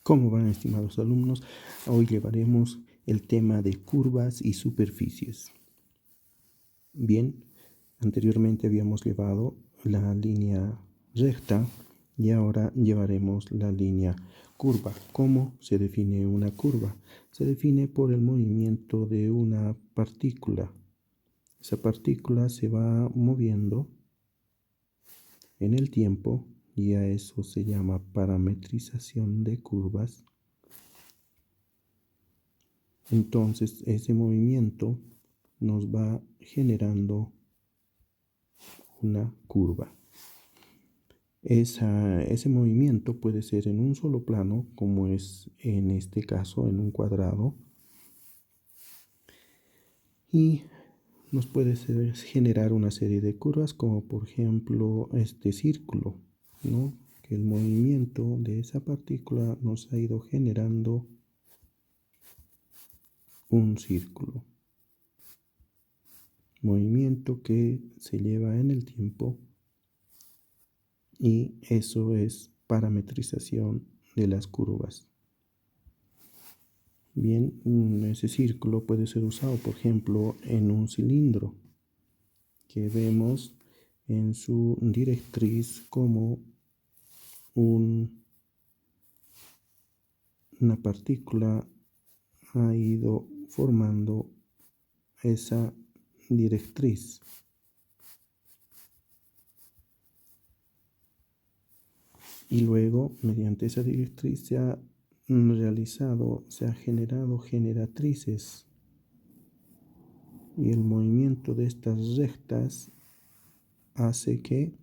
¿Cómo van, estimados alumnos? Hoy llevaremos el tema de curvas y superficies. Bien, anteriormente habíamos llevado la línea recta y ahora llevaremos la línea curva. ¿Cómo se define una curva? Se define por el movimiento de una partícula. Esa partícula se va moviendo en el tiempo y a eso se llama parametrización de curvas. Entonces ese movimiento nos va generando una curva. Ese movimiento puede ser en un solo plano, como es en este caso en un cuadrado, y nos puede generar una serie de curvas, como por ejemplo este círculo, ¿no? Que el movimiento de esa partícula nos ha ido generando un círculo. Movimiento que se lleva en el tiempo, y eso es parametrización de las curvas. Bien, ese círculo puede ser usado, por ejemplo, en un cilindro que vemos en su directriz como una partícula ha ido formando esa directriz. Y luego, mediante esa directriz se ha generado generatrices. Y el movimiento de estas rectas hace que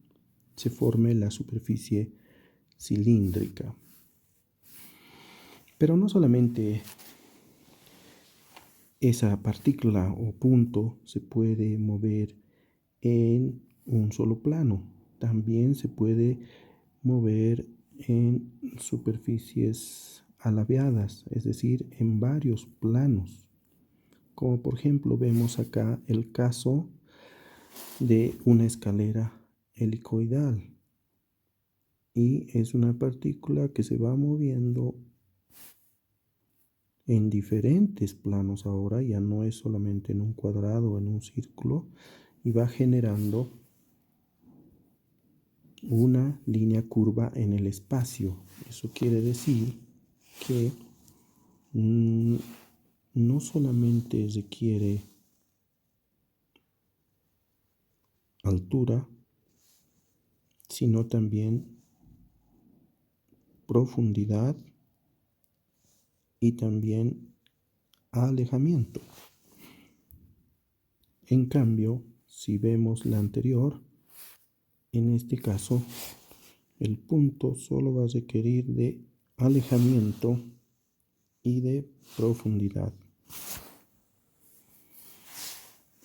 se forme la superficie cilíndrica. Pero no solamente esa partícula o punto se puede mover en un solo plano, también se puede mover en superficies alabeadas, es decir, en varios planos. Como por ejemplo vemos acá el caso de una escalera helicoidal, y es una partícula que se va moviendo en diferentes planos. Ahora ya no es solamente en un cuadrado o en un círculo, y va generando una línea curva en el espacio. Eso quiere decir que no solamente requiere altura, sino también profundidad y también alejamiento. En cambio, si vemos la anterior, en este caso, el punto solo va a requerir de alejamiento y de profundidad.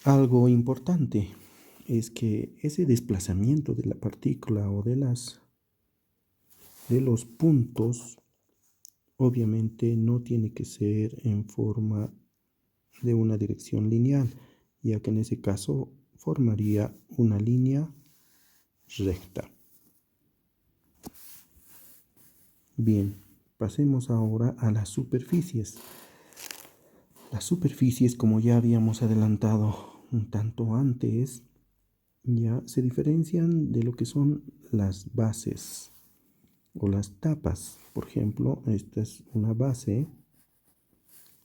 Algo importante es que ese desplazamiento de la partícula o de los puntos obviamente no tiene que ser en forma de una dirección lineal, ya que en ese caso formaría una línea recta. Bien, pasemos ahora a las superficies. Las superficies, como ya habíamos adelantado un tanto antes, ya se diferencian de lo que son las bases o las tapas. Por ejemplo, esta es una base,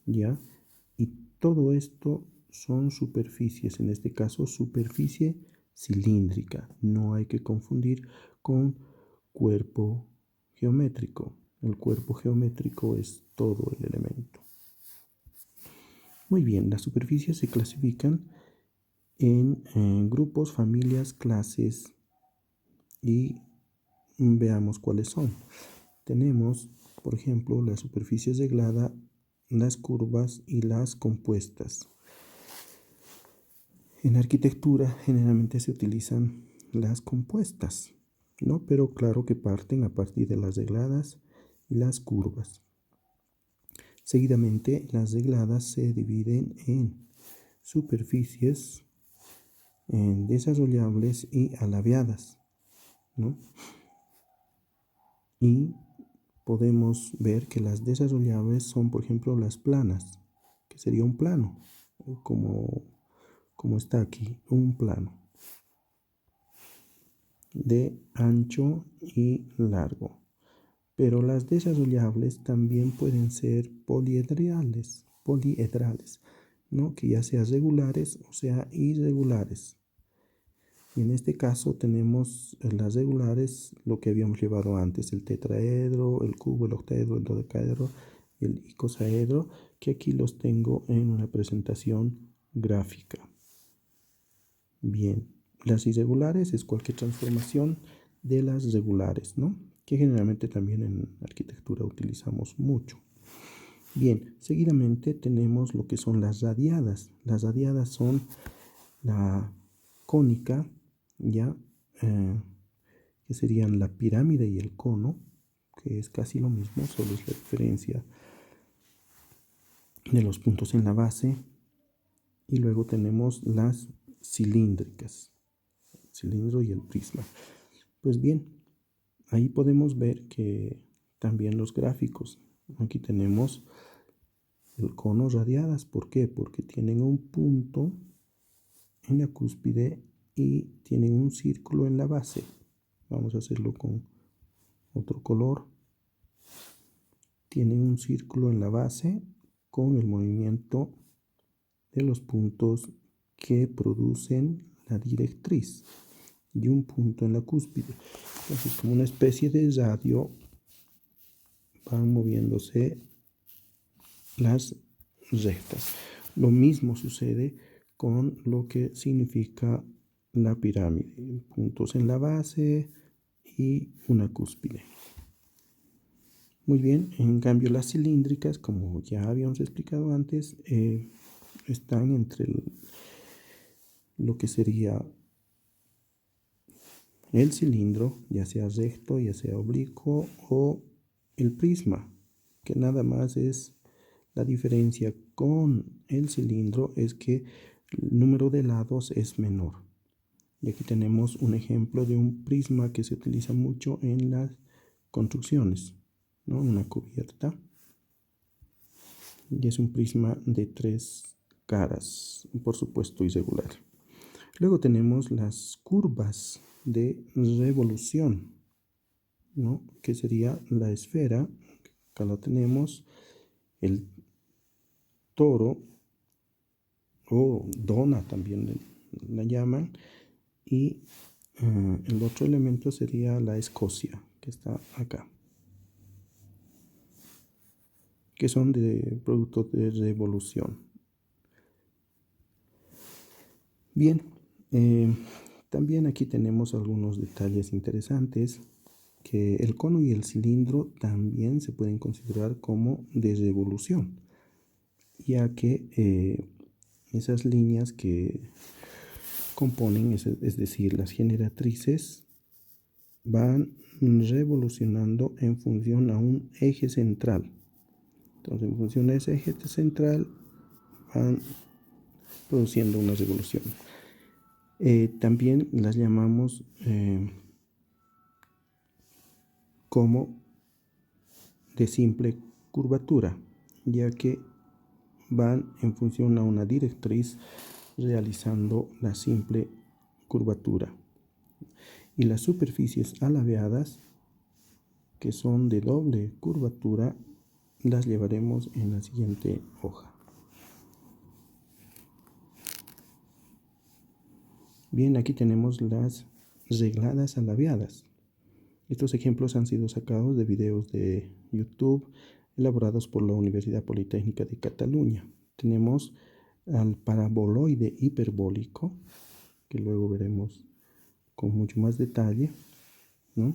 ya, y todo esto son superficies, en este caso superficie cilíndrica. No hay que confundir con cuerpo geométrico. El cuerpo geométrico es todo el elemento. Muy bien, las superficies se clasifican en grupos, familias, clases, y veamos cuáles son. Tenemos, por ejemplo, las superficies reglada, las curvas y las compuestas. En arquitectura generalmente se utilizan las compuestas, ¿no? Pero claro que parten a partir de las regladas y las curvas. Seguidamente, las regladas se dividen en superficies desarrollables y alabeadas, ¿no? Y podemos ver que las desarrollables son, por ejemplo, las planas, que sería un plano, como está aquí, un plano de ancho y largo. Pero las desarrollables también pueden ser poliedrales, ¿no? Que ya sean regulares o sea irregulares. Y en este caso tenemos las regulares, lo que habíamos llevado antes, el tetraedro, el cubo, el octaedro, el dodecaedro y el icosaedro, que aquí los tengo en una presentación gráfica. Bien, las irregulares es cualquier transformación de las regulares, ¿no? Que generalmente también en arquitectura utilizamos mucho. Bien, seguidamente tenemos lo que son las radiadas. Las radiadas son la cónica, ya, que serían la pirámide y el cono, que es casi lo mismo, solo es la diferencia de los puntos en la base. Y luego tenemos las cilíndricas, el cilindro y el prisma. Pues bien, ahí podemos ver que también los gráficos, aquí tenemos el cono radiadas. ¿Por qué? Porque tienen un punto en la cúspide y tienen un círculo en la base. Vamos a hacerlo con otro color. Tienen un círculo en la base con el movimiento de los puntos que producen la directriz y un punto en la cúspide. Entonces, como una especie de radio, van moviéndose las rectas. Lo mismo sucede con lo que significa la pirámide, puntos en la base y una cúspide. Muy bien, en cambio las cilíndricas, como ya habíamos explicado antes, están entre lo que sería el cilindro, ya sea recto, ya sea oblicuo, o el prisma, que nada más es la diferencia con el cilindro es que el número de lados es menor. Y aquí tenemos un ejemplo de un prisma que se utiliza mucho en las construcciones, ¿no? Una cubierta. Y es un prisma de 3 caras, por supuesto irregular. Luego tenemos las curvas de revolución, ¿no? Que sería la esfera. Acá la tenemos, el toro o dona también la llaman, y el otro elemento sería la escocia, que está acá, que son de productos de revolución. Bien, también aquí tenemos algunos detalles interesantes, que el cono y el cilindro también se pueden considerar como de revolución, ya que esas líneas que componen, es decir, las generatrices, van revolucionando en función a un eje central. Entonces, en función a ese eje central, van produciendo una revolución. También las llamamos como de simple curvatura, ya que van en función a una directriz realizando la simple curvatura. Y las superficies alabeadas, que son de doble curvatura, las llevaremos en la siguiente hoja. Bien, aquí tenemos las regladas alabeadas. Estos ejemplos han sido sacados de videos de YouTube elaborados por la Universidad Politécnica de Cataluña. Tenemos al paraboloide hiperbólico, que luego veremos con mucho más detalle, ¿no?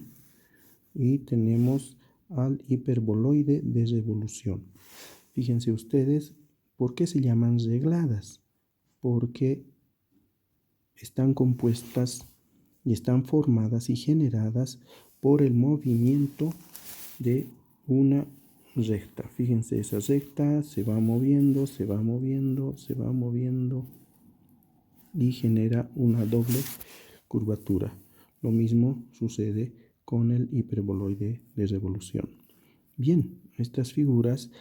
Y tenemos al hiperboloide de revolución. Fíjense ustedes, ¿por qué se llaman regladas? Porque están compuestas y están formadas y generadas por el movimiento de una recta. Fíjense, esa recta se va moviendo, se va moviendo, se va moviendo y genera una doble curvatura. Lo mismo sucede con el hiperboloide de revolución. Bien, estas figuras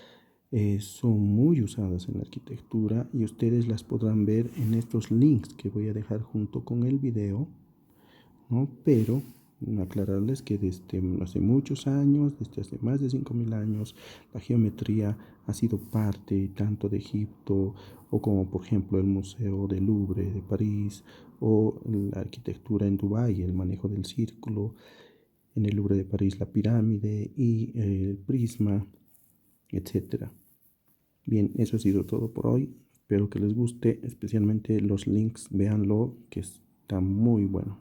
son muy usadas en la arquitectura y ustedes las podrán ver en estos links que voy a dejar junto con el video, ¿no? Pero aclararles que desde hace muchos años, desde hace más de 5000 años, la geometría ha sido parte tanto de Egipto o como por ejemplo el Museo del Louvre de París o la arquitectura en Dubái, el manejo del círculo, en el Louvre de París la pirámide y el prisma, etcétera. Bien, eso ha sido todo por hoy. Espero que les guste, especialmente los links, véanlo, que está muy bueno.